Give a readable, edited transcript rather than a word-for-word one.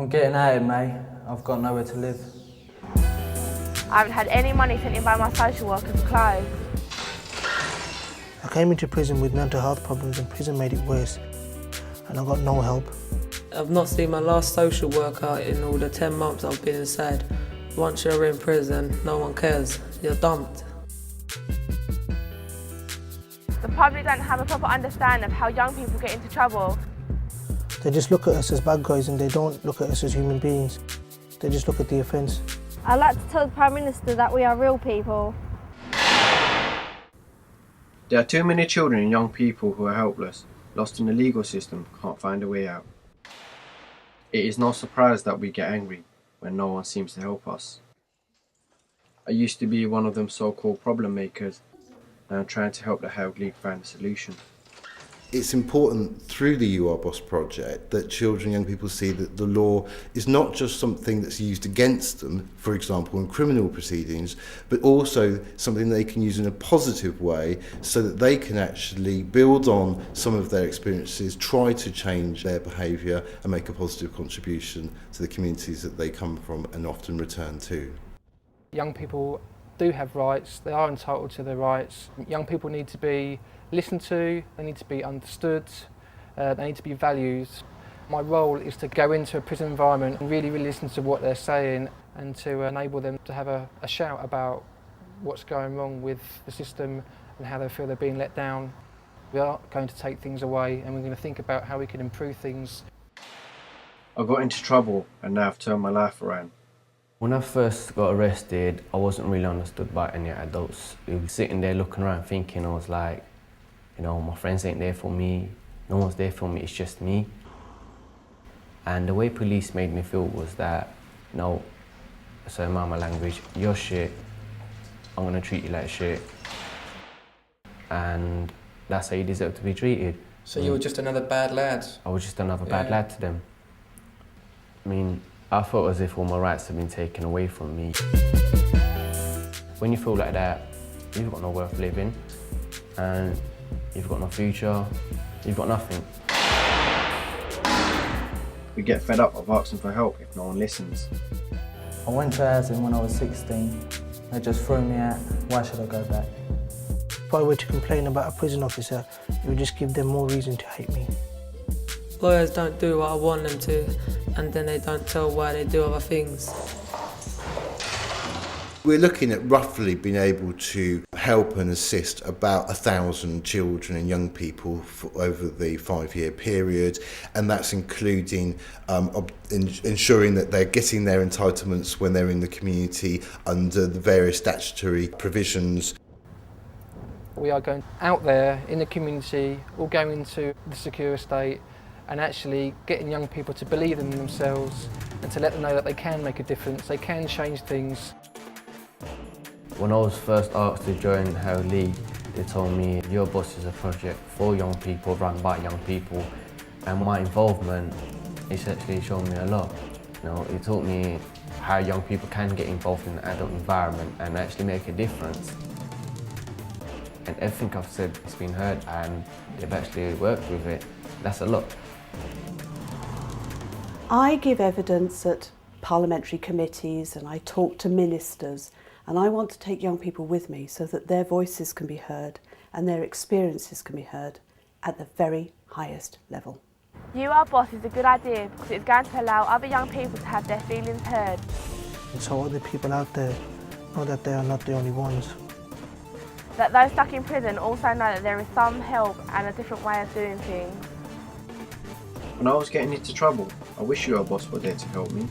I'm getting out of it, mate. I've got nowhere to live. I haven't had any money sent in by my social worker for clothes. I came into prison with mental health problems and prison made it worse. And I got no help. I've not seen my last social worker in all the 10 months I've been inside. Once you're in prison, no one cares. You're dumped. The public don't have a proper understanding of how young people get into trouble. They just look at us as bad guys and they don't look at us as human beings. They just look at the offence. I'd like to tell the Prime Minister that we are real people. There are too many children and young people who are helpless, lost in the legal system, can't find a way out. It is no surprise that we get angry when no one seems to help us. I used to be one of them so-called problem makers, and I'm trying to help the Health League find a solution. It's important through the You Are Boss project that children and young people see that the law is not just something that's used against them, for example in criminal proceedings, but also something they can use in a positive way so that they can actually build on some of their experiences, try to change their behaviour and make a positive contribution to the communities that they come from and often return to. Young people do have rights, they are entitled to their rights. Young people need to be listened to, they need to be understood, they need to be valued. My role is to go into a prison environment and really listen to what they're saying and to enable them to have a shout about what's going wrong with the system and how they feel they're being let down. We are going to take things away and we're going to think about how we can improve things. I got into trouble and now I've turned my life around. When I first got arrested, I wasn't really understood by any adults. We were sitting there looking around thinking, I was like, you know, my friends ain't there for me, no one's there for me, it's just me. And the way police made me feel was that, no, so in my language, you're shit, I'm gonna treat you like shit. And that's how you deserve to be treated. So you were just another bad lad? I was just another bad lad to them. I mean, I felt as if all my rights had been taken away from me. When you feel like that, you've got no worth living, and you've got no future, you've got nothing. We get fed up of asking for help if no one listens. I went to housing when I was 16. They just threw me out. Why should I go back? If I were to complain about a prison officer, it would just give them more reason to hate me. Lawyers don't do what I want them to, and then they don't tell why they do other things. We're looking at roughly being able to help and assist about 1,000 children and young people over the 5-year period, and that's including ensuring that they're getting their entitlements when they're in the community under the various statutory provisions. We are going out there in the community, or going into the secure estate, and actually getting young people to believe in themselves and to let them know that they can make a difference, they can change things. When I was first asked to join Health League, they told me, Your Boss is a project for young people, run by young people, and my involvement is actually shown me a lot. You know, it taught me how young people can get involved in the adult environment and actually make a difference. And everything I've said has been heard and they've actually worked with it. That's a lot. I give evidence at parliamentary committees and I talk to ministers, and I want to take young people with me so that their voices can be heard and their experiences can be heard at the very highest level. You Are Boss is a good idea because it's going to allow other young people to have their feelings heard. And so other people out there know that they are not the only ones. That those stuck in prison also know that there is some help and a different way of doing things. When I was getting into trouble, I wish You Are Boss were there to help me.